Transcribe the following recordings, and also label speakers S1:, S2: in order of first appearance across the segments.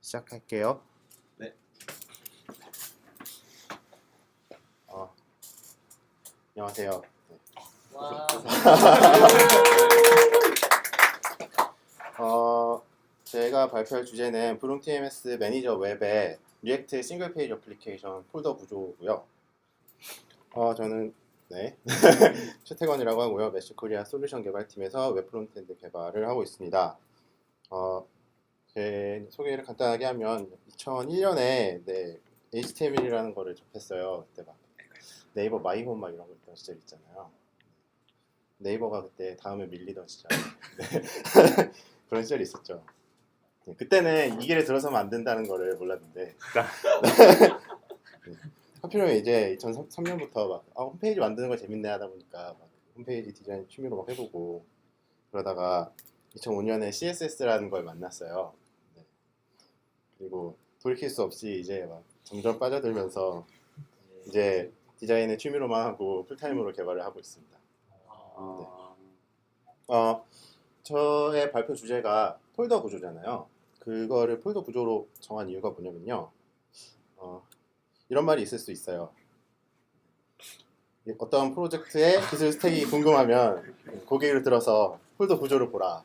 S1: 시작할게요.
S2: 네.
S1: 안녕하세요.
S3: 와.
S1: 제가 발표할 주제는 브룸 TMS 매니저 웹의 리액트 싱글 페이지 어플리케이션 폴더 구조고요. 저는 최태건이라고 하고요. 메쉬코리아 솔루션 개발팀에서 웹 프론트엔드 개발을 하고 있습니다. 제 소개를 간단하게 하면 2001년에 HTML이라는 거를 접했어요. 그때 막 네이버 마이홈 막 이런 거 있던 시절 있잖아요. 네이버가 그때 다음에 밀리던 시절. 그런 시절이 있었죠. 그때는 이 길에 들어서면 안 된다는 거를 몰랐는데 하필이면 이제 2003년부터 막 홈페이지 만드는 거 재밌네 하다 보니까 막 홈페이지 디자인 취미로 막 해보고 그러다가 2005년에 CSS라는 걸 만났어요. 그리고 돌이킬 수 없이 이제 막 점점 빠져들면서 이제 디자인을 취미로만 하고 풀타임으로 개발을 하고 있습니다. 저의 발표 주제가 폴더 구조잖아요. 그거를 폴더 구조로 정한 이유가 뭐냐면요. 이런 말이 있을 수 있어요. 어떤 프로젝트의 기술 스택이 궁금하면 고개를 들어서 폴더 구조를 보라.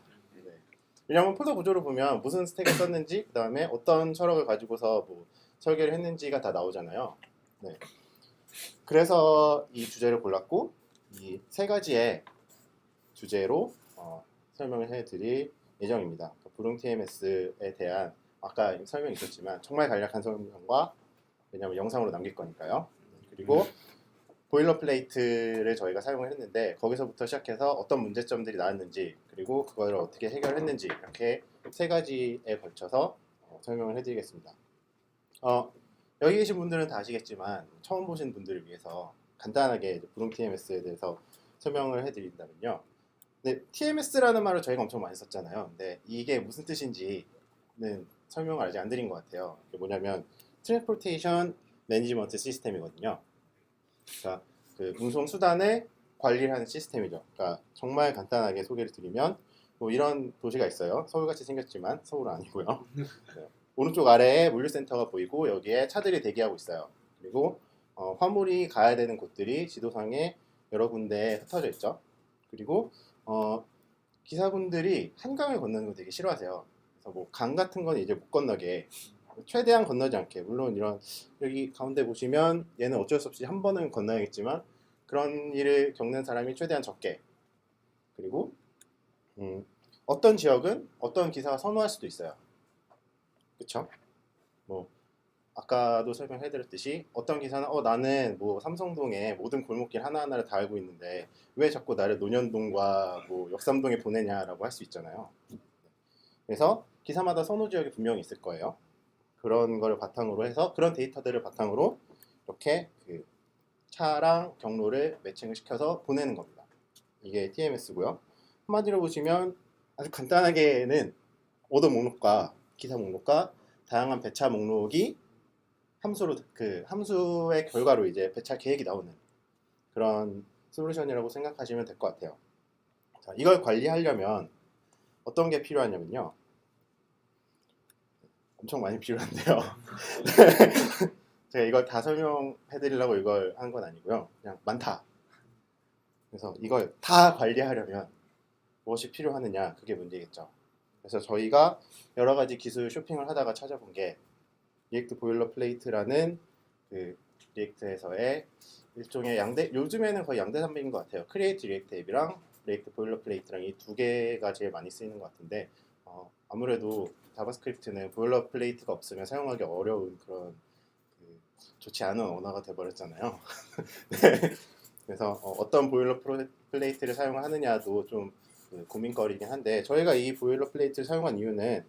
S1: 왜냐하면 폴더 구조를 보면 무슨 스택을 썼는지, 그 다음에 어떤 철학을 가지고서 뭐 설계를 했는지가 다 나오잖아요. 그래서 이 주제를 골랐고, 이 세 가지의 주제로 설명을 해드릴 예정입니다. 브룸 TMS에 대한 아까 설명이 있었지만 정말 간략한 설명과, 왜냐하면 영상으로 남길 거니까요. 그리고 보일러플레이트를 저희가 사용을 했는데 거기서부터 시작해서 어떤 문제점들이 나왔는지, 그리고 그걸 어떻게 해결했는지, 이렇게 세 가지에 걸쳐서 설명을 해드리겠습니다. 여기 계신 분들은 다 아시겠지만 처음 보신 분들을 위해서 간단하게 브룸 TMS에 대해서 설명을 해드린다면요. TMS라는 말을 저희가 엄청 많이 썼잖아요. 근데 이게 무슨 뜻인지는 설명을 아직 안 드린 것 같아요. 이게 뭐냐면 트랜스포테이션 매니지먼트 시스템이거든요. 그러니까 그 운송 수단을 관리를 하는 시스템이죠. 그러니까 정말 간단하게 소개를 드리면 뭐 이런 도시가 있어요. 서울같이 생겼지만 서울은 아니고요. 오른쪽 아래에 물류센터가 보이고 여기에 차들이 대기하고 있어요. 그리고 화물이 가야 되는 곳들이 지도상에 여러 군데 흩어져 있죠. 그리고 기사분들이 한강을 건너는 거 되게 싫어하세요. 그래서 뭐 강 같은 건 이제 못 건너게, 최대한 건너지 않게, 물론 이런 여기 가운데 보시면 얘는 어쩔 수 없이 한 번은 건너야겠지만 그런 일을 겪는 사람이 최대한 적게, 그리고 어떤 지역은 어떤 기사가 선호할 수도 있어요. 그쵸? 뭐 아까도 설명해드렸듯이 어떤 기사는 나는 뭐 삼성동에 모든 골목길 하나하나를 다 알고 있는데 왜 자꾸 나를 논현동과 뭐 역삼동에 보내냐라고 할 수 있잖아요. 그래서 기사마다 선호 지역이 분명히 있을 거예요. 그런 걸 바탕으로 해서, 그런 데이터들을 바탕으로 이렇게 그 차랑 경로를 매칭을 시켜서 보내는 겁니다. 이게 TMS고요. 한마디로 보시면 아주 간단하게는 오더 목록과 기사 목록과 다양한 배차 목록이 함수로, 그 함수의 결과로 이제 배차 계획이 나오는 그런 솔루션이라고 생각하시면 될 것 같아요. 자, 이걸 관리하려면 어떤 게 필요하냐면요. 엄청 많이 필요한데요. 제가 이걸 다 설명해 드리려고 이걸 한 건 아니고요. 그냥 많다. 그래서 이걸 다 관리하려면 무엇이 필요하느냐, 그게 문제겠죠. 그래서 저희가 여러 가지 기술 쇼핑을 하다가 찾아본 게 리액트 보일러플레이트라는 그 리액트에서의 일종의 요즘에는 거의 양대 산맥인 것 같아요. 크리에이트 리액트 앱이랑 리액트 보일러플레이트랑 이 두 개가 제일 많이 쓰이는 것 같은데, 아무래도 자바스크립트는 보일러플레이트가 없으면 사용하기 어려운 그런 좋지 않은 언어가 돼버렸잖아요. 네. 그래서 어떤 보일러플레이트를 사용하느냐도 좀 고민거리긴 한데, 저희가 이 보일러플레이트를 사용한 이유는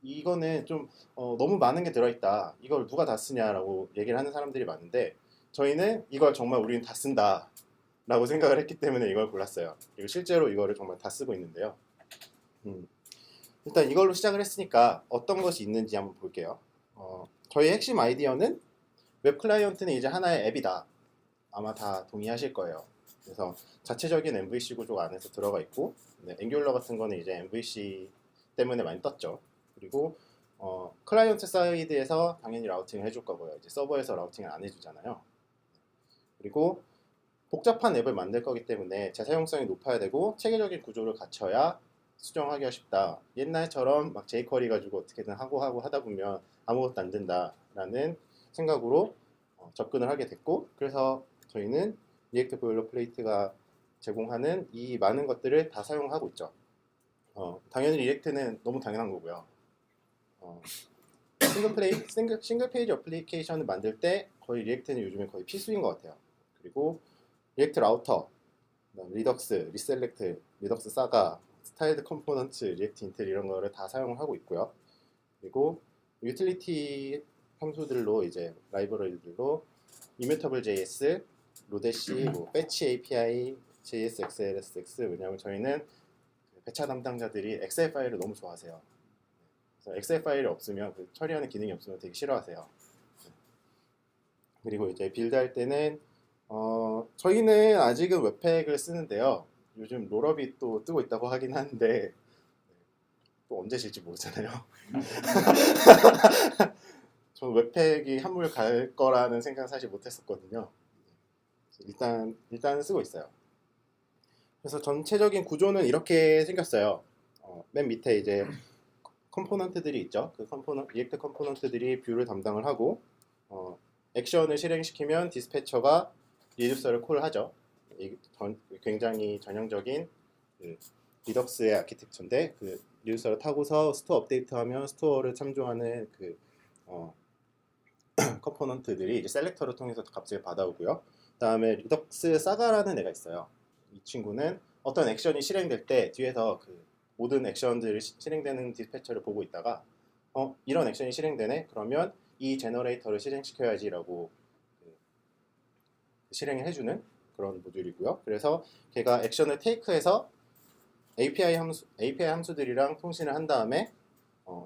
S1: 이거는 좀 너무 많은 게 들어있다, 이걸 누가 다 쓰냐라고 얘기를 하는 사람들이 많은데, 저희는 이걸 정말 우리는 다 쓴다 라고 생각을 했기 때문에 이걸 골랐어요. 그리고 실제로 이거를 정말 다 쓰고 있는데요. 일단 이걸로 시작을 했으니까 어떤 것이 있는지 한번 볼게요. 저희 핵심 아이디어는 웹 클라이언트는 이제 하나의 앱이다. 아마 다 동의하실 거예요. 그래서 자체적인 MVC 구조가 안에서 들어가 있고, 앵귤러 같은 거는 이제 MVC 때문에 많이 떴죠. 그리고 클라이언트 사이드에서 당연히 라우팅을 해줄 거고요. 이제 서버에서 라우팅을 안 해주잖아요. 그리고 복잡한 앱을 만들 거기 때문에 재사용성이 높아야 되고 체계적인 구조를 갖춰야 수정하기가 쉽다. 옛날처럼 막 jQuery 가지고 어떻게든 하고 하다 보면 아무것도 안 된다라는 생각으로 접근을 하게 됐고, 그래서 저희는 리액트 보일러플레이트가 제공하는 이 많은 것들을 다 사용하고 있죠. 당연히 리액트는 너무 당연한 거고요. 싱글 페이지 어플리케이션을 만들 때 거의 리액트는 요즘에 거의 필수인 것 같아요. 그리고 리액트 라우터, 리덕스, 리셀렉트, 리덕스 사가, 스타일드 컴포넌트, 리액트 인텔 이런 거를 다 사용을 하고 있고요. 그리고 유틸리티 함수들로 이제 라이브러리들로 이뮤터블 JS, 로데시, 배치 API, JS, XLSX. 왜냐하면 저희는 배차 담당자들이 엑셀 파일을 너무 좋아하세요. 그래서 엑셀 파일이 없으면 그 처리하는 기능이 없으면 되게 싫어하세요. 그리고 이제 빌드할 때는 저희는 아직은 웹팩을 쓰는데요. 요즘 롤업이 또 뜨고 있다고 하긴 하는데 또 언제 질지 모르잖아요. 저는 웹팩이 한물 갈 거라는 생각은 사실 못했었거든요. 일단 쓰고 있어요. 그래서 전체적인 구조는 이렇게 생겼어요. 맨 밑에 이제 컴포넌트들이 있죠. 그 리액트 컴포넌트들이 뷰를 담당을 하고 액션을 실행시키면 디스패처가 리듀서를 콜하죠. 굉장히 전형적인 그 리덕스의 아키텍처인데 그 리듀서를 타고서 스토어 업데이트하면 스토어를 참조하는 그 컴포넌트들이 이제 셀렉터를 통해서 값을 받아오고요. 그다음에 리덕스 사가라는 애가 있어요. 이 친구는 어떤 액션이 실행될 때 뒤에서 그 모든 액션들이 실행되는 디스패처를 보고 있다가 이런 액션이 실행되네? 그러면 이 제너레이터를 실행시켜야지라고 실행을 해주는 그런 모듈이고요. 그래서 걔가 액션을 테이크해서 API 함수들이랑 통신을 한 다음에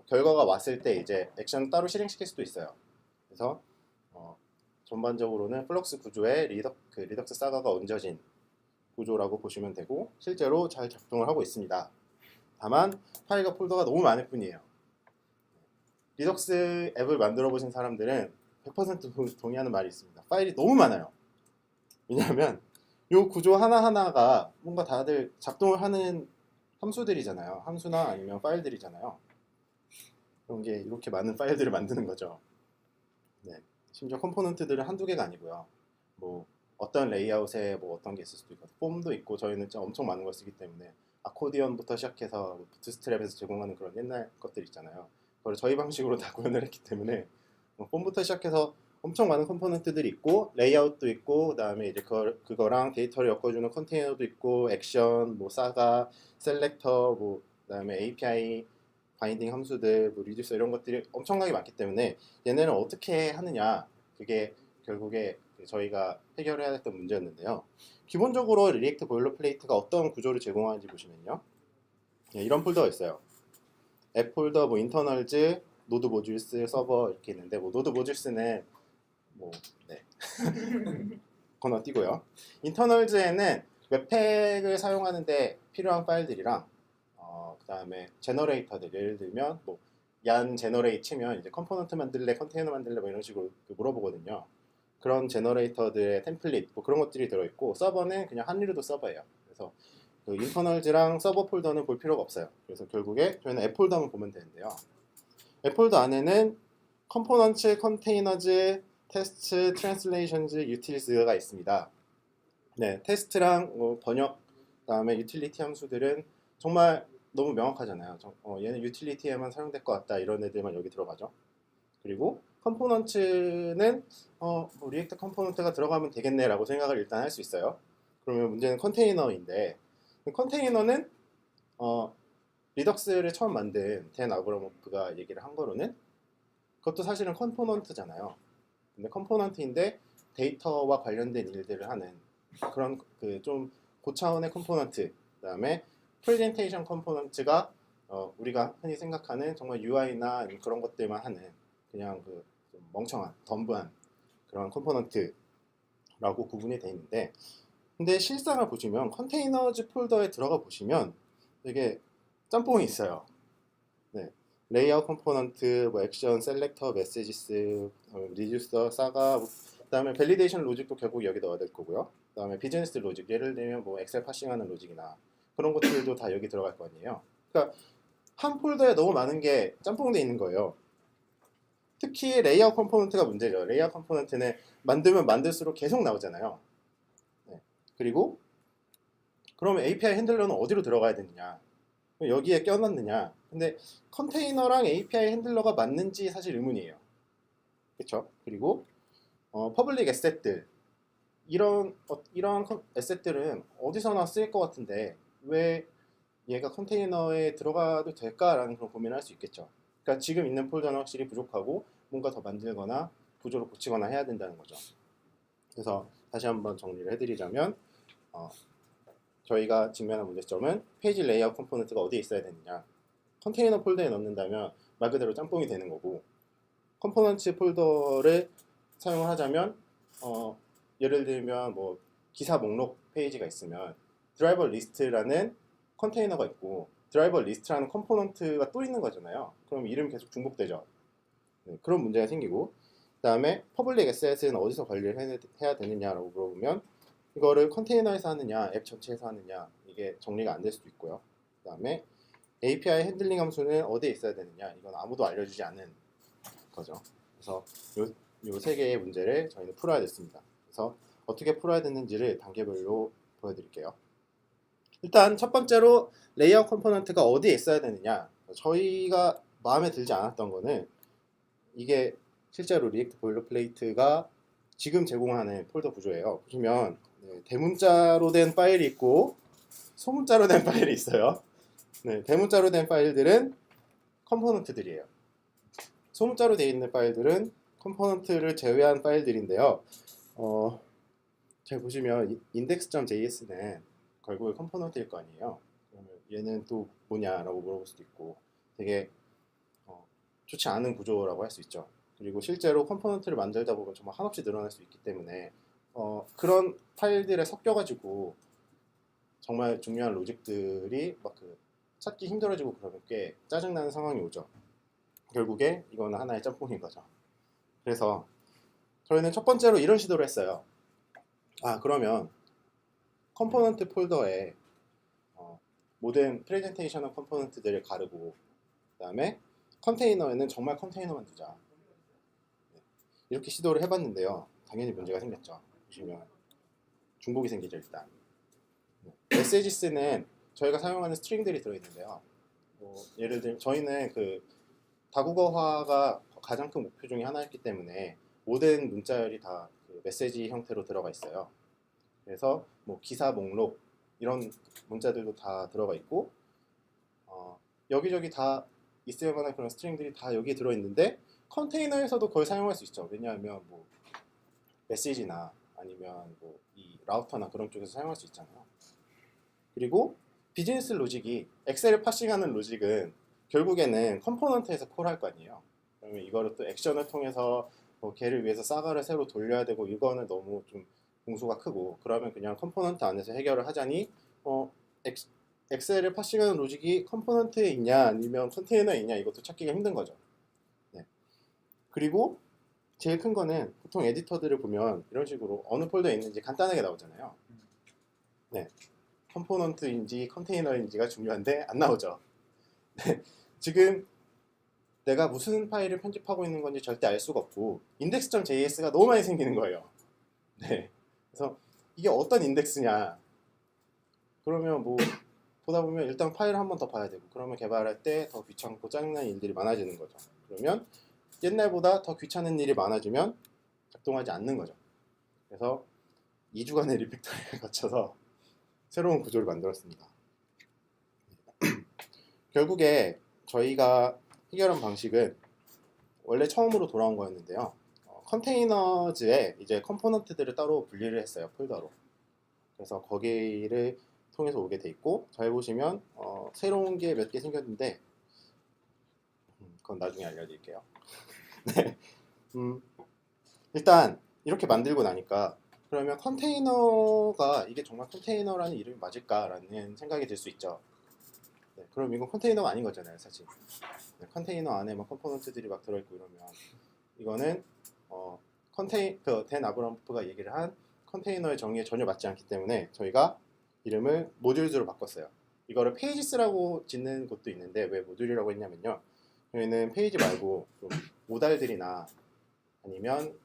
S1: 결과가 왔을 때 이제 액션을 따로 실행시킬 수도 있어요. 그래서 전반적으로는 플럭스 구조에 리덕스 사가가 얹어진 구조라고 보시면 되고 실제로 잘 작동을 하고 있습니다. 다만 파일과 폴더가 너무 많을 뿐이에요. 리덕스 앱을 만들어 보신 사람들은 100% 동의하는 말이 있습니다. 파일이 너무 많아요. 왜냐하면 이 구조 하나하나가 뭔가 다들 작동을 하는 함수들이잖아요. 함수나 아니면 파일들이잖아요. 그런 게 이렇게 많은 파일들을 만드는 거죠. 네. 심지어 컴포넌트들은 한두 개가 아니고요. 뭐 어떤 레이아웃에 뭐 어떤 게 있을 수도 있고 폼도 있고 저희는 진짜 엄청 많은 걸 쓰기 때문에 아코디언부터 시작해서 부트스트랩에서 제공하는 그런 옛날 것들 있잖아요. 그걸 저희 방식으로 다 구현을 했기 때문에 폼부터 시작해서 엄청 많은 컴포넌트들이 있고 레이아웃도 있고 그다음에 이제 그거랑 데이터를 엮어주는 컨테이너도 있고 액션, 뭐 사가, 셀렉터, 뭐 그다음에 API 바인딩 함수들, 뭐 리듀서 이런 것들이 엄청나게 많기 때문에 얘네는 어떻게 하느냐 그게 결국에 저희가 해결해야 했던 문제였는데요. 기본적으로 리액트 보일러플레이트가 어떤 구조를 제공하는지 보시면요. 네, 이런 폴더가 있어요. 앱 폴더, 뭐 인터널즈, 노드 모듈스, 서버 이렇게 있는데 뭐 노드 모듈스는 뭐 네. 건너뛰고요. 인터널즈에는 웹팩을 사용하는데 필요한 파일들이랑 그다음에 제너레이터들 예를 들면 뭐 얀 제너레이트 치면 이제 컴포넌트 만들래, 컨테이너 만들래 뭐 이런 식으로 물어보거든요. 그런 제너레이터들의 템플릿 뭐 그런 것들이 들어있고 서버는 그냥 한리루도 서버예요. 그래서 그 인터널즈랑 서버 폴더는 볼 필요가 없어요. 그래서 결국에 저희는 앱 폴더만 보면 되는데요. 앱 폴더 안에는 컴포넌트, 컨테이너즈, 테스트, 트랜슬레이션즈, 유틸스가 있습니다. 네, 테스트랑 번역, 그다음에 유틸리티 함수들은 정말 너무 명확하잖아요. 얘는 유틸리티에만 사용될 것 같다 이런 애들만 여기 들어가죠. 그리고 컴포넌트는 뭐 리액트 컴포넌트가 들어가면 되겠네라고 생각을 일단 할 수 있어요. 그러면 문제는 컨테이너인데 컨테이너는 리덕스를 처음 만든 댄 아브라모프가 얘기를 한 거로는 그것도 사실은 컴포넌트잖아요. 근데 컴포넌트인데 데이터와 관련된 일들을 하는 그런 그 좀 고차원의 컴포넌트. 그다음에 프레젠테이션 컴포넌트가 우리가 흔히 생각하는 정말 UI나 그런 것들만 하는 그냥 그 멍청한 덤브한 그런 컴포넌트라고 구분이 되어 있는데 근데 실상을 보시면 컨테이너즈 폴더에 들어가 보시면 되게 짬뽕이 있어요. 네. 레이아웃 컴포넌트, 뭐 액션, 셀렉터, 메시지스, 리듀서, 사가, 그다음에 밸리데이션 로직도 결국 여기 넣어야 될 거고요. 그다음에 비즈니스 로직, 예를 들면 뭐 엑셀 파싱하는 로직이나 그런 것들도 다 여기 들어갈 거 아니에요. 그러니까 한 폴더에 너무 많은 게 짬뽕돼 있는 거예요. 특히 레이아웃 컴포넌트가 문제죠. 레이아웃 컴포넌트는 만들면 만들수록 계속 나오잖아요. 네. 그리고 그러면 API 핸들러는 어디로 들어가야 되느냐? 여기에 껴넣느냐? 근데 컨테이너랑 API 핸들러가 맞는지 사실 의문이에요. 그렇죠? 그리고 퍼블릭 에셋들 이런 에셋들은 어디서나 쓰일 것 같은데 왜 얘가 컨테이너에 들어가도 될까라는 그런 고민을 할 수 있겠죠. 그러니까 지금 있는 폴더는 확실히 부족하고 뭔가 더 만들거나 구조를 고치거나 해야 된다는 거죠. 그래서 다시 한번 정리를 해드리자면 저희가 직면한 문제점은 페이지 레이아웃 컴포넌트가 어디에 있어야 되느냐. 컨테이너 폴더에 넣는다면 말 그대로 짬뽕이 되는 거고 컴포넌트 폴더를 사용을 하자면 예를 들면 뭐 기사 목록 페이지가 있으면 드라이버 리스트라는 컨테이너가 있고 드라이버 리스트라는 컴포넌트가 또 있는 거잖아요. 그럼 이름이 계속 중복되죠. 네, 그런 문제가 생기고 그 다음에 퍼블릭 에셋은 어디서 관리를 해야 되느냐라고 물어보면 이거를 컨테이너에서 하느냐 앱 전체에서 하느냐 이게 정리가 안 될 수도 있고요. 그 다음에 API 핸들링 함수는 어디에 있어야 되느냐 이건 아무도 알려주지 않은 거죠. 그래서 요 세 개의 문제를 저희는 풀어야 됐습니다. 그래서 어떻게 풀어야 되는지를 단계별로 보여드릴게요. 일단 첫 번째로 레이아웃 컴포넌트가 어디에 있어야 되느냐. 저희가 마음에 들지 않았던 거는 이게 실제로 리액트 보일러플레이트가 지금 제공하는 폴더 구조예요. 보시면 대문자로 된 파일이 있고 소문자로 된 파일이 있어요. 네, 대문자로 된 파일들은 컴포넌트들이에요. 소문자로 되어 있는 파일들은 컴포넌트를 제외한 파일들인데요. 잘 보시면 index.js는 결국에 컴포넌트일 거 아니에요. 그러면 얘는 또 뭐냐라고 물어볼 수도 있고 되게 좋지 않은 구조라고 할 수 있죠. 그리고 실제로 컴포넌트를 만들다 보면 정말 한없이 늘어날 수 있기 때문에 그런 파일들에 섞여가지고 정말 중요한 로직들이 막 찾기 힘들어지고 그러면 꽤 짜증나는 상황이 오죠. 결국에 이거는 하나의 짬뽕인 거죠. 그래서 저희는 첫 번째로 이런 시도를 했어요. 그러면 컴포넌트 폴더에 모든 프레젠테이셔널 컴포넌트들을 가르고 그 다음에 컨테이너에는 정말 컨테이너만 두자. 이렇게 시도를 해봤는데요. 당연히 문제가 생겼죠. 보시면 중복이 생기죠 일단. 메시지스는 저희가 사용하는 스트링들이 들어있는데요. 예를 들면 저희는 다국어화가 가장 큰 목표 중에 하나였기 때문에 모든 문자열이 다 메시지 형태로 들어가 있어요. 그래서 뭐 기사 목록 이런 문자들도 다 들어가 있고 여기저기 다 있을 만한 그런 스트링들이 다 여기에 들어있는데 컨테이너에서도 그걸 사용할 수 있죠. 왜냐하면 뭐 메시지나 아니면 뭐 이 라우터나 그런 쪽에서 사용할 수 있잖아요. 그리고 비즈니스 로직이 엑셀을 파싱하는 로직은 결국에는 컴포넌트에서 콜할 거 아니에요. 그러면 이거를 또 액션을 통해서 뭐 걔를 위해서 사가를 새로 돌려야 되고 이거는 너무 좀 공수가 크고 그러면 그냥 컴포넌트 안에서 해결을 하자니 엑셀을 파싱하는 로직이 컴포넌트에 있냐 아니면 컨테이너에 있냐 이것도 찾기가 힘든 거죠. 네. 그리고 제일 큰 거는 보통 에디터들을 보면 이런 식으로 어느 폴더에 있는지 간단하게 나오잖아요. 네. 컴포넌트인지 컨테이너인지가 중요한데 안 나오죠. 네. 지금 내가 무슨 파일을 편집하고 있는 건지 절대 알 수가 없고 index.js가 너무 많이 생기는 거예요. 네. 그래서 이게 어떤 인덱스냐 그러면 뭐 보다 보면 일단 파일을 한 번 더 봐야 되고 그러면 개발할 때 더 귀찮고 짜증나는 일들이 많아지는 거죠. 그러면 옛날보다 더 귀찮은 일이 많아지면 작동하지 않는 거죠. 그래서 2주간의 리팩토링을 거쳐서 새로운 구조를 만들었습니다. 결국에 저희가 해결한 방식은 원래 처음으로 돌아온 거였는데요. 컨테이너즈에 이제 컴포넌트들을 따로 분리를 했어요. 폴더로. 그래서 거기를 통해서 오게 돼 있고 잘 보시면 새로운 게 몇 개 생겼는데 그건 나중에 알려드릴게요. 네. 일단 이렇게 만들고 나니까 그러면 컨테이너가 이게 정말 컨테이너라는 이름이 맞을까라는 생각이 들 수 있죠. 네, 그럼 이건 컨테이너가 아닌 거잖아요, 사실. 컨테이너 안에 막 컴포넌트들이 막 들어있고 이러면 이거는 댄 아브라모프가 얘기를 한 컨테이너의 정의에 전혀 맞지 않기 때문에 저희가 이름을 모듈즈로 바꿨어요. 이거를 페이지스라고 짓는 곳도 있는데 왜 모듈이라고 했냐면요. 저희는 페이지 말고 좀 모달들이나 아니면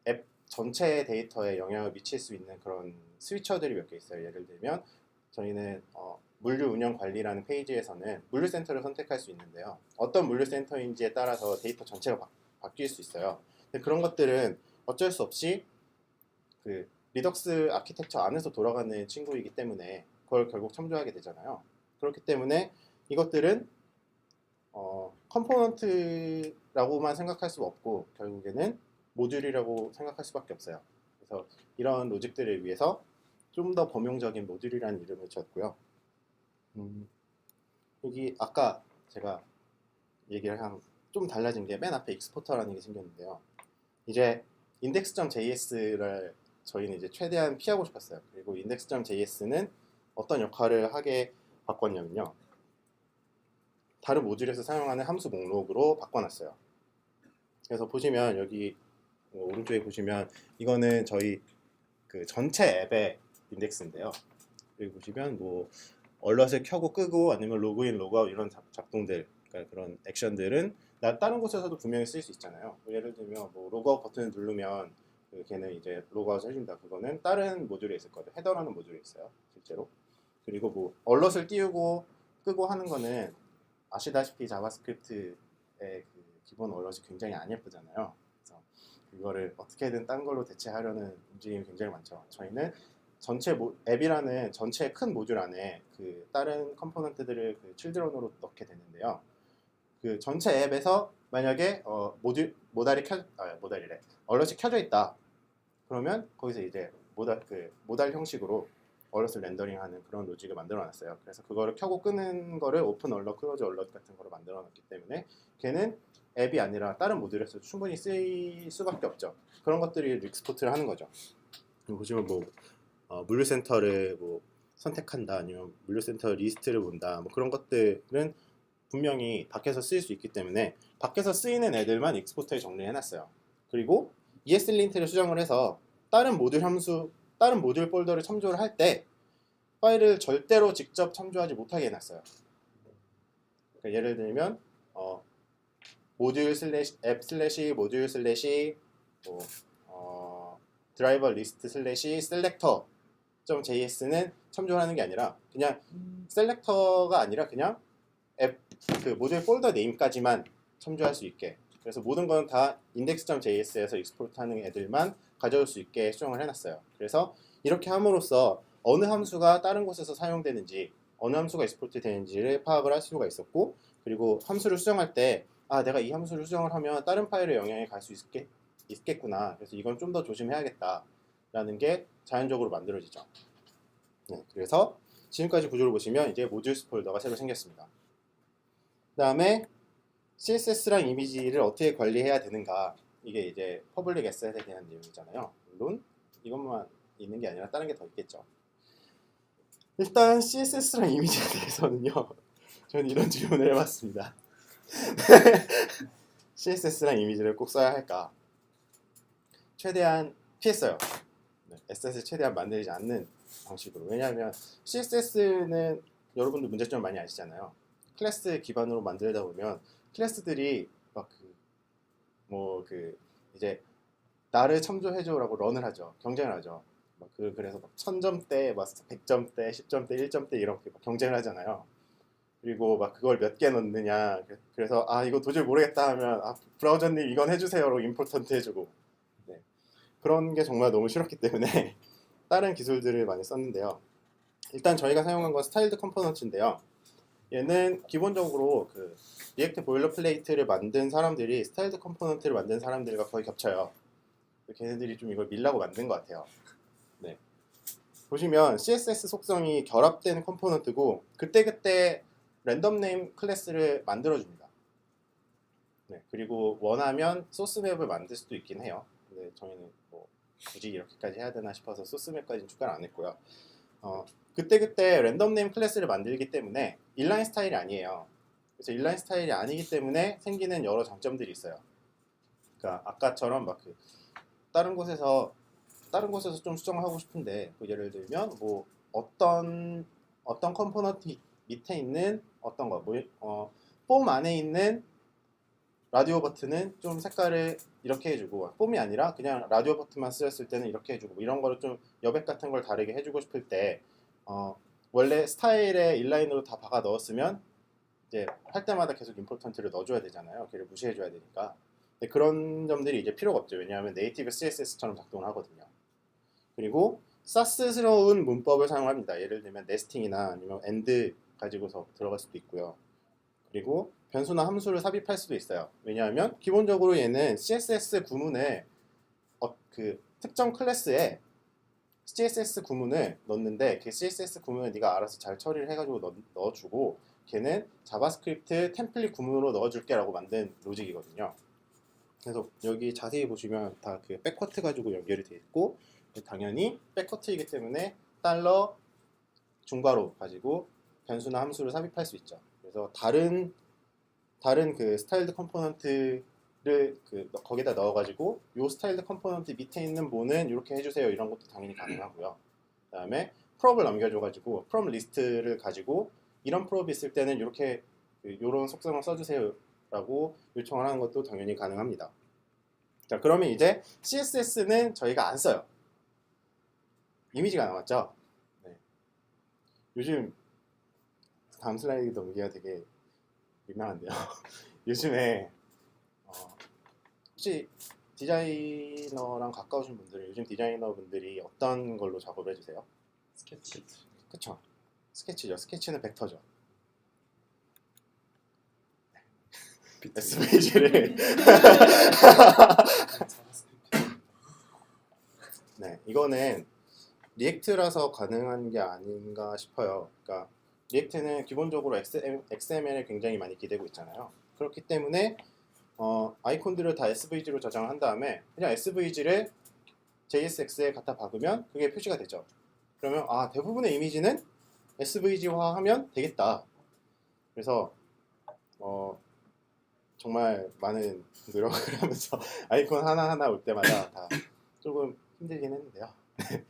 S1: 앱 전체 데이터에 영향을 미칠 수 있는 그런 스위처들이 몇 개 있어요. 예를 들면 저희는 물류 운영 관리라는 페이지에서는 물류 센터를 선택할 수 있는데요. 어떤 물류 센터인지에 따라서 데이터 전체가 바뀔 수 있어요. 근데 그런 것들은 어쩔 수 없이 그 리덕스 아키텍처 안에서 돌아가는 친구이기 때문에 그걸 결국 참조하게 되잖아요. 그렇기 때문에 이것들은 컴포넌트라고만 생각할 수 없고 결국에는 모듈이라고 생각할 수밖에 없어요. 그래서 이런 로직들을 위해서 좀 더 범용적인 모듈이라는 이름을 지었고요. 여기 아까 제가 얘기를 한 좀 달라진 게 맨 앞에 익스포터라는 게 생겼는데요. 이제 index.js를 저희는 이제 최대한 피하고 싶었어요. 그리고 index.js는 어떤 역할을 하게 바꿨냐면요. 다른 모듈에서 사용하는 함수 목록으로 바꿔놨어요. 그래서 보시면 여기 오른쪽에 보시면 이거는 저희 그 전체 앱의 인덱스인데요. 여기 보시면 뭐 얼럿을 켜고 끄고 아니면 로그인, 로그아웃 이런 작동들, 그러니까 그런 액션들은 다른 곳에서도 분명히 쓸 수 있잖아요. 예를 들면 뭐 로그아웃 버튼을 누르면 걔는 이제 로그아웃 해준다. 그거는 다른 모듈에 있을 거예요. 헤더라는 모듈에 있어요, 실제로. 그리고 뭐 얼럿을 띄우고 끄고 하는 거는 아시다시피 자바스크립트의 그 기본 얼럿이 굉장히 안 예쁘잖아요. 그래서 이거를 어떻게든 딴 걸로 대체하려는 움직임이 굉장히 많죠. 저희는 전체 앱이라는 전체 큰 모듈 안에 그 다른 컴포넌트들을 그 칠드런으로 넣게 되는데요. 그 전체 앱에서 만약에 모달이래 얼럿이 켜져 있다. 그러면 거기서 이제 모달 형식으로 얼럿을 렌더링하는 그런 로직을 만들어놨어요. 그래서 그거를 켜고 끄는 거를 오픈 얼럿, 클로즈 얼럿 같은 거로 만들어놨기 때문에 걔는 앱이 아니라 다른 모듈에서 충분히 쓰일 수밖에 없죠. 그런 것들이 익스포트를 하는 거죠. 보시면 뭐 물류센터를 뭐 선택한다, 아니면 물류센터 리스트를 본다, 뭐 그런 것들은 분명히 밖에서 쓰일 수 있기 때문에 밖에서 쓰이는 애들만 익스포트에 정리해놨어요. 그리고 ESLint를 수정을 해서 다른 모듈 폴더를 참조를 할 때 파일을 절대로 직접 참조하지 못하게 해놨어요. 그러니까 예를 들면 모듈 슬래시 앱 슬래시 모듈 슬래시 드라이버 리스트 슬래시 셀렉터 .js는 참조를 하는 게 아니라 그냥 셀렉터가 아니라 그냥 앱 그 모듈 폴더 네임까지만 참조할 수 있게, 그래서 모든 건 다 index.js에서 익스포트하는 애들만 가져올 수 있게 수정을 해놨어요. 그래서 이렇게 함으로써 어느 함수가 다른 곳에서 사용되는지, 어느 함수가 익스포트 되는지를 파악을 할 수가 있었고, 그리고 함수를 수정할 때 내가 이 함수를 수정을 하면 다른 파일에 영향이 갈 수 있겠구나. 그래서 이건 좀 더 조심해야겠다라는 게 자연적으로 만들어지죠. 네, 그래서 지금까지 구조를 보시면 이제 모듈스 폴더가 새로 생겼습니다. 그 다음에 CSS랑 이미지를 어떻게 관리해야 되는가, 이게 이제 퍼블릭 에셋에 대한 내용이잖아요. 물론 이것만 있는 게 아니라 다른 게 더 있겠죠. 일단 CSS랑 이미지에 대해서는요, 저는 이런 질문을 해봤습니다. CSS랑 이미지를 꼭 써야 할까? 최대한 피했어요. 에셋을 최대한 만들지 않는 방식으로. 왜냐하면 CSS는 여러분들 문제점을 많이 아시잖아요. 클래스 기반으로 만들다 보면 클래스들이 막 이제 나를 참조해줘라고 런을 하죠. 경쟁을 하죠. 그래서 막 1000점대, 막 100점대, 10점대, 1점대 이렇게 경쟁을 하잖아요. 그리고 막 그걸 몇 개 넣느냐. 그래서 이거 도저히 모르겠다 하면 브라우저님 이건 해주세요로 임포턴트 해주고. 네. 그런 게 정말 너무 싫었기 때문에 다른 기술들을 많이 썼는데요. 일단 저희가 사용한 건 스타일드 컴포넌트인데요. 얘는 기본적으로 그 리액트 보일러플레이트를 만든 사람들이 스타일드 컴포넌트를 만든 사람들과 거의 겹쳐요. 걔네들이 좀 이걸 밀라고 만든 것 같아요. 네. 보시면 CSS 속성이 결합된 컴포넌트고 그때그때 랜덤 네임 클래스를 만들어줍니다. 네. 그리고 원하면 소스맵을 만들 수도 있긴 해요. 근데 저희는 뭐 굳이 이렇게까지 해야 되나 싶어서 소스맵까지는 추가를 안 했고요. 그때그때 랜덤 네임 클래스를 만들기 때문에 인라인 스타일이 아니에요. 그래서 인라인 스타일이 아니기 때문에 생기는 여러 장점들이 있어요. 그러니까 아까처럼 막 그 다른 곳에서 좀 수정을 하고 싶은데 뭐 예를 들면 뭐 어떤 컴포넌트 밑에 있는 어떤 폼 안에 있는 라디오 버튼은 좀 색깔을 이렇게 해주고 폼이 아니라 그냥 라디오 버튼만 쓰였을 때는 이렇게 해주고 뭐 이런 거를 좀 여백 같은 걸 다르게 해주고 싶을 때 원래 스타일에 인라인으로 다 박아 넣었으면 이제 할 때마다 계속 임포턴트를 넣어줘야 되잖아요. 걔를 무시해줘야 되니까. 근데 그런 점들이 이제 필요가 없죠. 왜냐하면 네이티브 CSS처럼 작동을 하거든요. 그리고 사스스러운 문법을 사용합니다. 예를 들면 네스팅이나 아니면 엔드 가지고서 들어갈 수도 있고요. 그리고 변수나 함수를 삽입할 수도 있어요. 왜냐하면 기본적으로 얘는 CSS 구문에 그 특정 클래스에 CSS 구문을 넣는데 그 CSS 구문을 네가 알아서 잘 처리를 해가지고 넣어주고 걔는 자바스크립트 템플릿 구문으로 넣어줄게 라고 만든 로직이거든요. 그래서 여기 자세히 보시면 다 그 백커트 가지고 연결이 되어 있고 당연히 백커트이기 때문에 달러 중괄호 가지고 변수나 함수를 삽입할 수 있죠. 그래서 다른 그 스타일드 컴포넌트를 거기다 넣어가지고 요 스타일드 컴포넌트 밑에 있는 뭐는 이렇게 해주세요 이런 것도 당연히 가능하고요. 그 다음에 프롭을 넘겨줘가지고 프롭 리스트를 가지고 이런 프롭이 있을 때는 이렇게 요런 속성을 써주세요 라고 요청을 하는 것도 당연히 가능합니다. 자, 그러면 이제 CSS는 저희가 안 써요. 이미지가 남았죠. 네. 요즘 다음 슬라이드 넘기가 되게 민망한데요. 요즘에 혹시 디자이너랑 가까우신 분들은 요즘 디자이너 분들이 어떤 걸로 작업을 해주세요?
S2: 스케치.
S1: 그쵸? 스케치죠. 스케치는 벡터죠. SVG를 네, 이거는 리액트라서 가능한 게 아닌가 싶어요. 그러니까 리액트는 기본적으로 XML에 굉장히 많이 기대고 있잖아요. 그렇기 때문에 아이콘들을 다 SVG로 저장을 한 다음에 그냥 SVG를 JSX에 갖다 박으면 그게 표시가 되죠. 그러면 대부분의 이미지는 SVG화하면 되겠다. 그래서 정말 많은 노력을 하면서 아이콘 하나하나 올 때마다 다 조금 힘들긴 했는데요. 네,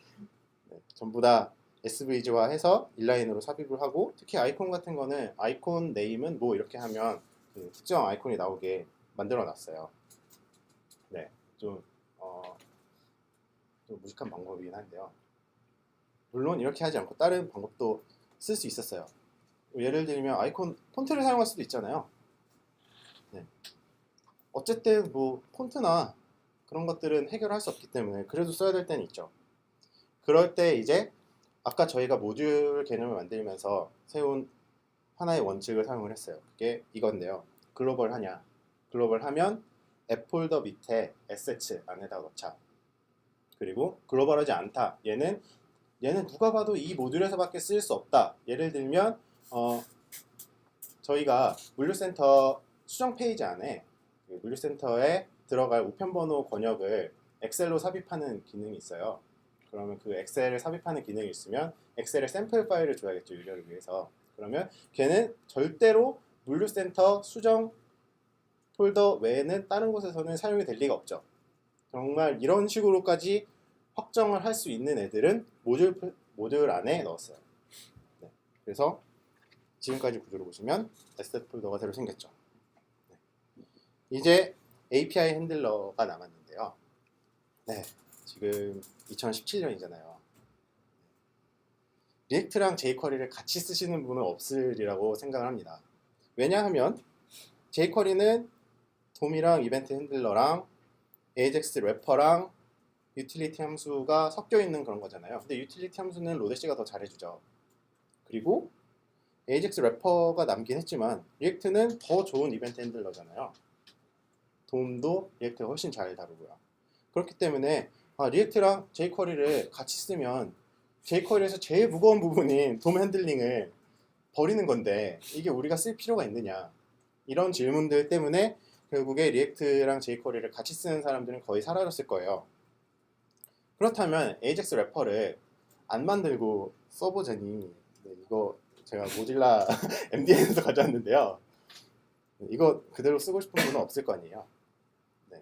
S1: 전부 다 SVG화해서 인라인으로 삽입을 하고 특히 아이콘 같은 거는 아이콘 네임은 뭐 이렇게 하면 그 특정 아이콘이 나오게 만들어 놨어요. 네, 좀 무식한 방법이긴 한데요. 물론 이렇게 하지 않고 다른 방법도 쓸 수 있었어요. 예를 들면 아이콘 폰트를 사용할 수도 있잖아요. 네. 어쨌든 뭐 폰트나 그런 것들은 해결할 수 없기 때문에 그래도 써야 될 때는 있죠. 그럴 때 이제 아까 저희가 모듈 개념을 만들면서 세운 하나의 원칙을 사용을 했어요. 그게 이건데요. 글로벌하냐? 글로벌하면 앱 폴더 밑에 assets 안에다 넣자. 그리고 글로벌하지 않다. 얘는 누가 봐도 이 모듈에서밖에 쓸 수 없다. 예를 들면 저희가 물류센터 수정 페이지 안에 물류센터에 들어갈 우편번호 권역을 엑셀로 삽입하는 기능이 있어요. 그러면 그 엑셀을 삽입하는 기능이 있으면 엑셀에 샘플 파일을 줘야겠죠. 유저를 위해서. 그러면 걔는 절대로 물류센터 수정 폴더 외에는 다른 곳에서는 사용이 될 리가 없죠. 정말 이런 식으로까지 확정을 할 수 있는 애들은 모듈 안에 넣었어요. 네. 그래서 지금까지 구조를 보시면 에셋 폴더가 새로 생겼죠. 네. 이제 API 핸들러가 남았는데요. 네, 지금 2017년이잖아요. 리액트랑 jQuery를 같이 쓰시는 분은 없으리라고 생각을 합니다. 왜냐하면 jQuery는 돔이랑 이벤트 핸들러랑 AJAX 래퍼랑 유틸리티 함수가 섞여 있는 그런 거잖아요. 근데 유틸리티 함수는 로데시가 더 잘해주죠. 그리고 AJAX 래퍼가 남긴 했지만 리액트는 더 좋은 이벤트 핸들러잖아요. 돔도 리액트가 훨씬 잘 다루고요. 그렇기 때문에 리액트랑 jQuery를 같이 쓰면 jQuery에서 제일 무거운 부분인 돔 핸들링을 버리는 건데 이게 우리가 쓸 필요가 있느냐 이런 질문들 때문에 결국에 리액트랑 jQuery를 같이 쓰는 사람들은 거의 사라졌을 거예요. 그렇다면 AJAX 래퍼를 안 만들고 써보자니 이거 제가 모질라 MDN에서 가져왔는데요. 이거 그대로 쓰고 싶은 분은 없을 거 아니에요. 네.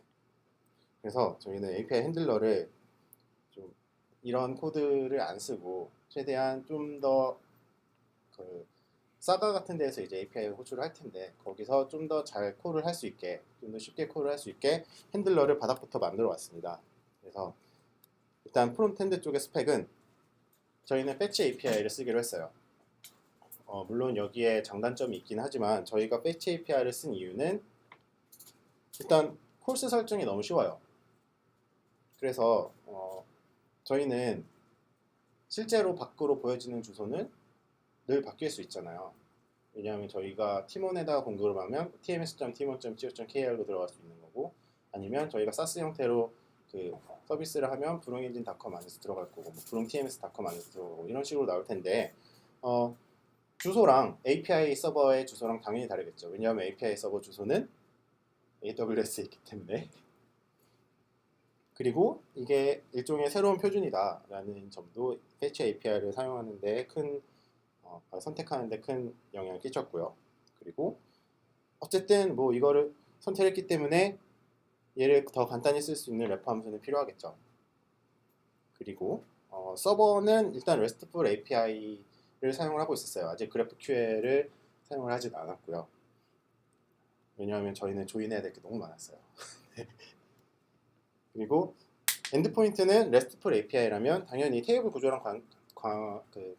S1: 그래서 저희는 API 핸들러를 좀 이런 코드를 안 쓰고 최대한 좀 더 그 사가 같은 데에서 이제 API를 호출을 할 텐데 거기서 좀 더 잘 콜을 할 수 있게, 좀 더 쉽게 콜을 할 수 있게 핸들러를 바닥부터 만들어 왔습니다. 그래서 일단 프론트엔드 쪽의 스펙은 저희는 패치 API를 쓰기로 했어요. 물론 여기에 장단점이 있긴 하지만 저희가 패치 API를 쓴 이유는 일단 콜스 설정이 너무 쉬워요. 그래서 저희는 실제로 밖으로 보여지는 주소는 늘 바뀔 수 있잖아요. 왜냐하면 저희가 팀원에다가 공급을 하면 tms.timon.co.kr로 들어갈 수 있는 거고, 아니면 저희가 사스 형태로 그 서비스를 하면 브롱엔진닷컴 안에서 들어갈 거고, 뭐 브롱tms.com 안에서 들어가고 이런 식으로 나올 텐데 주소랑 API 서버의 주소랑 당연히 다르겠죠. 왜냐하면 API 서버 주소는 AWS에 있기 때문에. 그리고 이게 일종의 새로운 표준이다라는 점도 패치 API를 사용하는데 선택하는데 큰 영향을 끼쳤고요. 그리고 어쨌든 뭐 이거를 선택했기 때문에 얘를 더 간단히 쓸 수 있는 래퍼 함수는 필요하겠죠. 그리고 서버는 일단 RESTful API를 사용을 하고 있었어요. 아직 GraphQL을 사용을 하진 않았고요. 왜냐하면 저희는 조인해야 될 게 너무 많았어요. 그리고 엔드포인트는 RESTful API라면 당연히 테이블 구조랑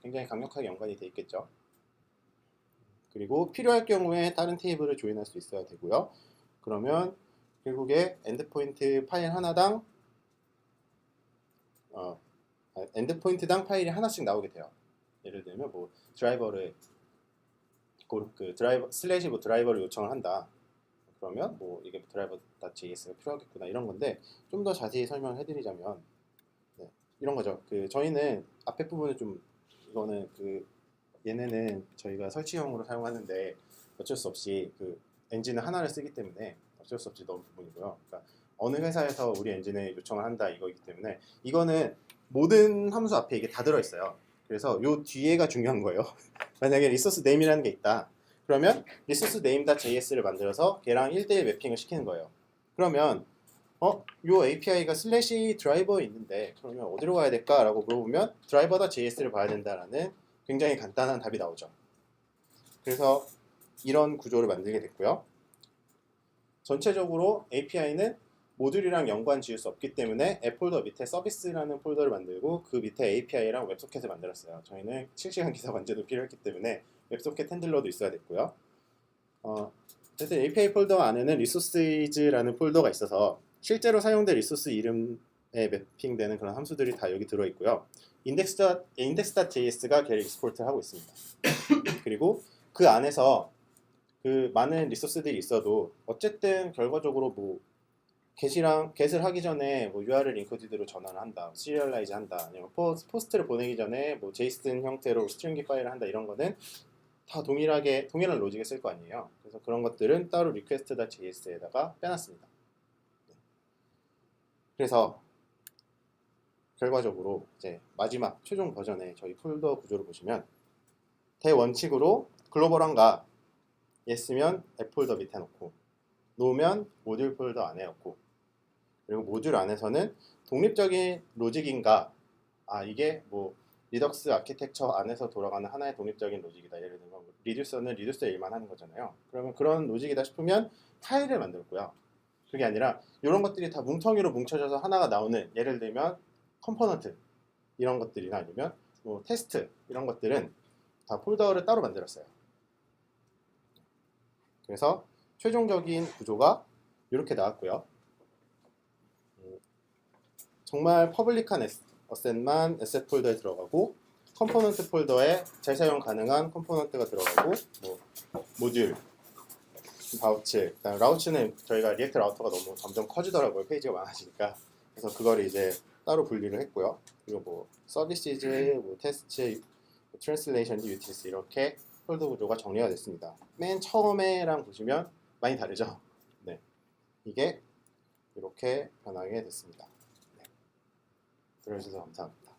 S1: 굉장히 강력하게 연관이 돼 있겠죠. 그리고 필요할 경우에 다른 테이블을 조인할 수 있어야 되고요. 그러면 결국에 엔드포인트 파일 하나당 엔드포인트당 파일이 하나씩 나오게 돼요. 예를 들면 뭐 드라이버를 슬래시 뭐 드라이버를 요청을 한다. 그러면 뭐 이게 드라이버.js가 필요하겠구나 이런 건데 좀 더 자세히 설명을 해드리자면 이런 거죠. 저희는 앞에 부분을 좀 이거는 얘네는 저희가 설치형으로 사용하는데 어쩔 수 없이 엔진을 하나를 쓰기 때문에 어쩔 수 없이 넣은 부분이고요. 그러니까 어느 회사에서 우리 엔진을 요청을 한다 이거이기 때문에 이거는 모든 함수 앞에 이게 다 들어있어요. 그래서 요 뒤에가 중요한 거예요. 만약에 리소스 네임이라는 게 있다. 그러면 리소스 name.js를 만들어서 걔랑 1대1 매핑을 시키는 거예요. 그러면 요 API가 슬래시 드라이버에 있는데 그러면 어디로 가야 될까? 라고 물어보면 driver.js를 봐야 된다라는 굉장히 간단한 답이 나오죠. 그래서 이런 구조를 만들게 됐고요. 전체적으로 API는 모듈이랑 연관 지을 수 없기 때문에 앱 폴더 밑에 서비스라는 폴더를 만들고 그 밑에 API랑 웹소켓을 만들었어요. 저희는 실시간 기사 관제도 필요했기 때문에 웹소켓 핸들러도 있어야 됐고요. 어쨌든 API 폴더 안에는 resources라는 폴더가 있어서 실제로 사용된 리소스 이름에 매핑되는 그런 함수들이 다 여기 들어있고요. index.js가 걔를 익스포트를 하고 있습니다. 그리고 그 안에서 많은 리소스들이 있어도 어쨌든 결과적으로 뭐 get을 하기 전에 뭐 URL 인코디드로 전환을 한다, 시리얼라이즈 한다, 아니면 포스트를 보내기 전에 뭐 JSON 형태로 스트링 파일을 한다 이런 거는 다 동일한 로직을 쓸 거 아니에요. 그래서 그런 것들은 따로 request.js에다가 빼놨습니다. 그래서 결과적으로 이제 마지막 최종 버전의 저희 폴더 구조를 보시면 대원칙으로 글로벌한가 예스면 앱 폴더 밑에 놓고 노면 모듈 폴더 안에 넣고 그리고 모듈 안에서는 독립적인 로직인가 이게 뭐 리덕스 아키텍처 안에서 돌아가는 하나의 독립적인 로직이다. 예를 들면 리듀서는 리듀서 일만 하는 거잖아요. 그러면 그런 로직이다 싶으면 파일을 만들고요. 그게 아니라 이런 것들이 다 뭉텅이로 뭉쳐져서 하나가 나오는 예를 들면 컴포넌트 이런 것들이나 아니면 뭐 테스트 이런 것들은 다 폴더를 따로 만들었어요. 그래서 최종적인 구조가 이렇게 나왔고요. 정말 퍼블릭한 어셋만 어셋 폴더에 들어가고 컴포넌트 폴더에 재사용 가능한 컴포넌트가 들어가고 뭐 모듈, 바우치, 라우치는 저희가 리액트 라우터가 너무 점점 커지더라고요. 페이지가 많아지니까. 그래서 그걸 이제 따로 분리를 했고요. 그리고 뭐 서비스즈, 뭐 테스트, 트랜슬레이션, 유티스 이렇게 폴더 구조가 정리가 됐습니다. 맨 처음에랑 보시면 많이 다르죠. 네, 이게 이렇게 변하게 됐습니다. 네. 들어주셔서 감사합니다.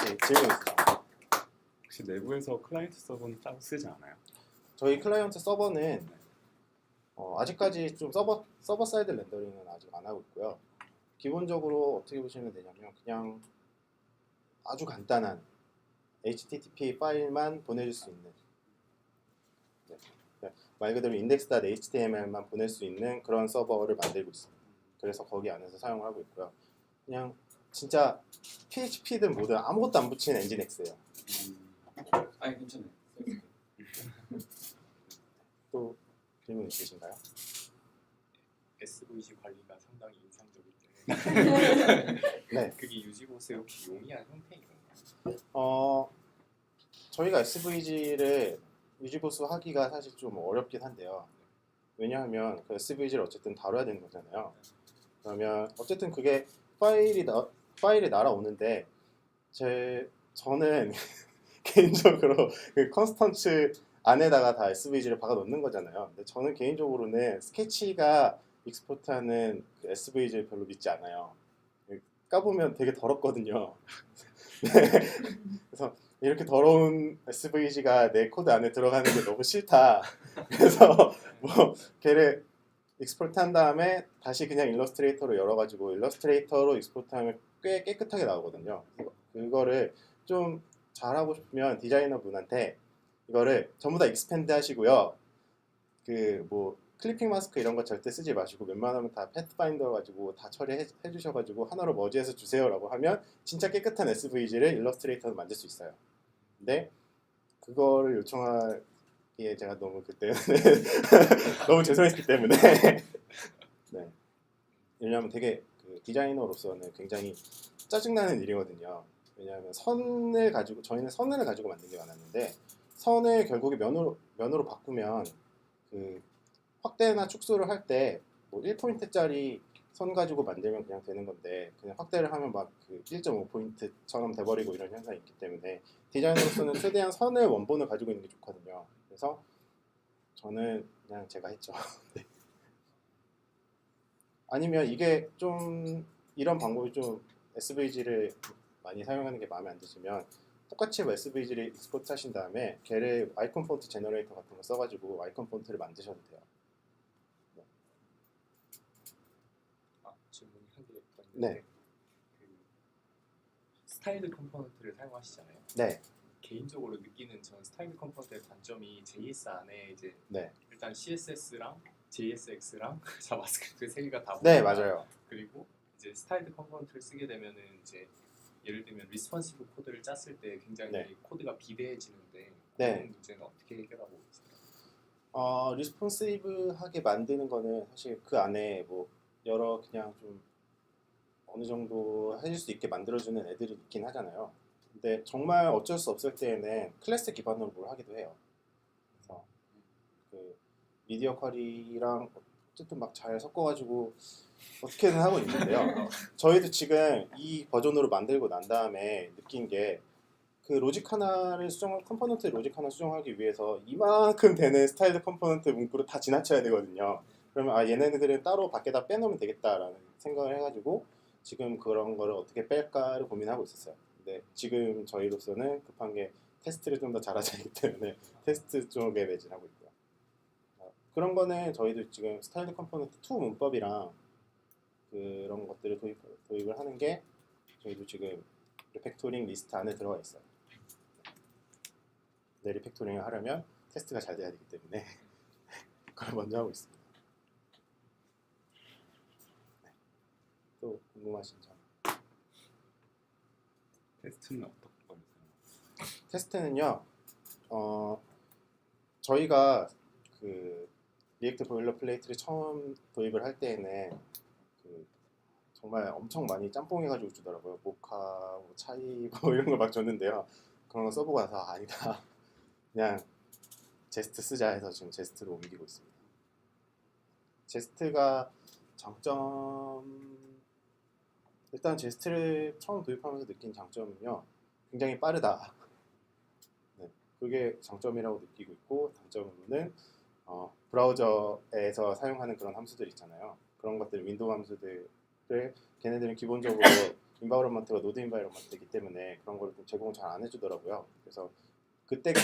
S1: 네, 질문 있으세요?
S2: 혹시 내부에서 클라이언트 서버는 따로 쓰지 않아요?
S1: 저희 클라이언트 서버는 아직까지 좀 서버 사이드 렌더링은 아직 안 하고 있고요. 기본적으로 어떻게 보시면 되냐면 그냥 아주 간단한 HTTP 파일만 보내줄 수 있는, 네, 말 그대로 index.html만 보낼 수 있는 그런 서버를 만들고 있습니다. 그래서 거기 안에서 사용하고 있고요. 그냥 진짜 PHP든 뭐든 아무것도 안 붙이는 엔진엑스예요.
S2: 아니 괜찮아요.
S1: 또 질문 있으신가요?
S3: SVG 관리가 상당히 인상적인데
S1: 네.
S3: 그게 유지보스의 혹시 용이한 형태인가요?
S1: 저희가 SVG를 유지보수 하기가 사실 좀 어렵긴 한데요. 왜냐하면 그 SVG를 어쨌든 다뤄야 되는 거잖아요. 그러면 어쨌든 그게 파일이 날아오는데 저는 개인적으로 그 컨스턴츠 안에다가 다 SVG를 박아 넣는 거잖아요. 근데 저는 개인적으로는 스케치가 익스포트하는 그 SVG를 별로 믿지 않아요. 까보면 되게 더럽거든요. 네. 그래서 이렇게 더러운 SVG가 내 코드 안에 들어가는 게 너무 싫다. 그래서 뭐 걔를 익스포트 한 다음에 다시 그냥 일러스트레이터로 열어가지고 일러스트레이터로 익스포트하면 꽤 깨끗하게 나오거든요. 그거를 좀 잘하고 싶으면 디자이너 분한테 이거를 전부 다 익스펜드 하시고요. 그 뭐 클리핑 마스크 이런 거 절대 쓰지 마시고 웬만하면 다 패스파인더 가지고 다 처리해 주셔가지고 하나로 머지해서 주세요라고 하면 진짜 깨끗한 SVG를 일러스트레이터로 만들 수 있어요. 근데 그거를 요청하기에 제가 너무 그때 너무 죄송했기 때문에 네. 왜냐하면 되게 그 디자이너로서는 굉장히 짜증나는 일이거든요. 왜냐하면 저희는 선을 가지고 만든 게 많았는데 선을 결국에 면으로 바꾸면 그 확대나 축소를 할 때 뭐 1포인트짜리 선 가지고 만들면 그냥 되는 건데 그냥 확대를 하면 막 그 1.5포인트처럼 돼버리고 이런 현상이 있기 때문에 디자이너로서는 최대한 선을 원본을 가지고 있는 게 좋거든요. 그래서 저는 그냥 제가 했죠. 네. 아니면 이게 좀 이런 방법이 좀 SVG를 많이 사용하는 게 마음에 안 드시면 똑같이 SVG를 익스포트 하신 다음에 걔를 아이콘 폰트 제너레이터 같은 거 써가지고 아이콘 폰트를 만드셔도 돼요. 네.
S3: 질문이 한 개 더 있는데
S1: 네.
S3: 그 스타일드 컴포넌트를 사용하시잖아요.
S1: 네.
S3: 개인적으로 느끼는 전 스타일드 컴포넌트의 단점이 JS 안에 이제
S1: 네.
S3: 일단 CSS랑 JSX랑 자바스크립트 세 개가 다
S1: 네,
S3: 보니까
S1: 맞아요.
S3: 그리고 이제 스타일드 컴포넌트를 쓰게 되면은 이제 예를 들면 리스폰시브 코드를 짰을 때 굉장히
S1: 네.
S3: 코드가 비대해지는데
S1: 네.
S3: 그런 문제는 어떻게 해결하고 있어요?
S1: 리스폰시브하게 만드는 거는 사실 그 안에 뭐 여러 그냥 좀 어느 정도 해줄 수 있게 만들어주는 애들이 있긴 하잖아요. 근데 정말 어쩔 수 없을 때에는 클래스 기반으로 뭘 하기도 해요. 그래서 그 미디어 쿼리랑 어쨌든 막 잘 섞어가지고 어떻게든 하고 있는데요. 저희도 지금 이 버전으로 만들고 난 다음에 느낀 게 그 로직 하나를 컴포넌트 로직 하나 수정하기 위해서 이만큼 되는 스타일드 컴포넌트 문구를 다 지나쳐야 되거든요. 그러면 얘네들은 따로 밖에다 빼놓으면 되겠다라는 생각을 해가지고 지금 그런 거를 어떻게 뺄까를 고민하고 있었어요. 근데 지금 저희로서는 급한 게 테스트를 좀 더 잘하자 하기 때문에 테스트 쪽에 매진하고 있고요. 그런 거는 저희도 지금 스타일드 컴포넌트 2 문법이랑 그런 것들을 도입을 하는 게 저희도 지금 리팩토링 리스트 안에 들어가 있어요. 네, 리팩토링을 하려면 테스트가 잘 돼야 되기 때문에 그걸 먼저 하고 있습니다. 네. 또 궁금하신 점?
S2: 테스트는 어떻게 거였어요?
S1: 테스트는요, 저희가 그 리액트 보일러플레이트를 처음 도입을 할 때에는 그 정말 엄청 많이 짬뽕해가지고 주더라고요. 모카, 뭐 차이 뭐 이런 걸 막 줬는데요. 그런 거 써보고 나서 아니다. 그냥 제스트 쓰자 해서 지금 제스트로 옮기고 있습니다. 제스트가 일단 제스트를 처음 도입하면서 느낀 장점은요, 굉장히 빠르다. 네, 그게 장점이라고 느끼고 있고, 단점으로는 브라우저에서 사용하는 그런 함수들 있잖아요. 그런 것들 윈도우 함수들을 걔네들은 기본적으로 인바이러먼트가 노드 인바이러먼트이기 때문에 그런 걸 좀 제공 잘 안 해주더라고요. 그래서 그때 다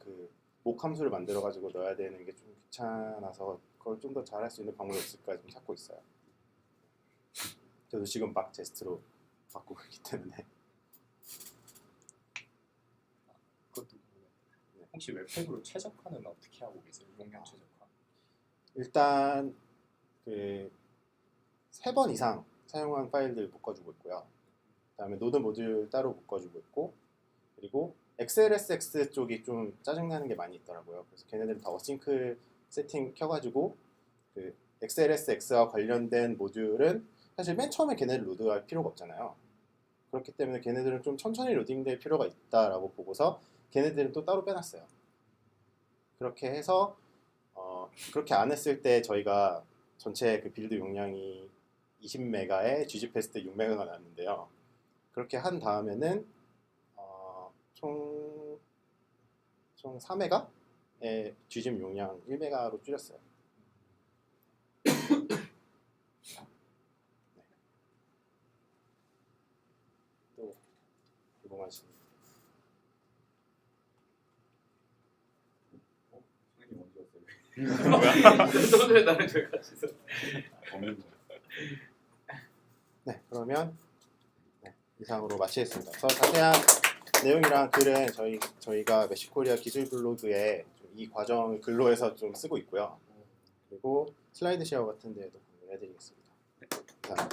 S1: 그 목 함수를 만들어 가지고 넣어야 되는 게 좀 귀찮아서 그걸 좀 더 잘할 수 있는 방법이 없을까 좀 찾고 있어요. 저도 지금 막 제스트로 바꾸고 있기 때문에.
S3: 그것도 궁금해요. 혹시 웹팩으로 최적화는 어떻게 하고 계세요? 용량 최적화.
S1: 일단 그 3번 이상 사용한 파일들 묶어주고 있고요. 그다음에 노드 모듈 따로 묶어주고 있고, 그리고 XLSX 쪽이 좀 짜증나는 게 많이 있더라고요. 그래서 걔네들은 다 어싱크 세팅 켜가지고 그 XLSX와 관련된 모듈은 사실 맨 처음에 걔네들 로드할 필요가 없잖아요. 그렇기 때문에 걔네들은 좀 천천히 로딩될 필요가 있다라고 보고서 걔네들은 또 따로 빼놨어요. 그렇게 해서 그렇게 안 했을 때 저희가 전체 그 빌드 용량이 20메가에 gg패스트 6메가가 나왔는데요. 그렇게 한 다음에는 총 4메가의 gzip 용량 1메가로 줄였어요. 네. 또 궁금하신
S2: 선생님 언제 왔어요?
S3: 뭐야? 소주에 나는 저희 같이 있어.
S2: 없는 거.
S1: 네, 그러면 이상으로 마치겠습니다. 그래서 자세한 내용이랑 글은 저희가 메시코리아 기술 블로그에 이 과정을 글로 해서 좀 쓰고 있고요. 그리고 슬라이드 쉐어 같은 데에도 공유를 해드리겠습니다. 감사합니다.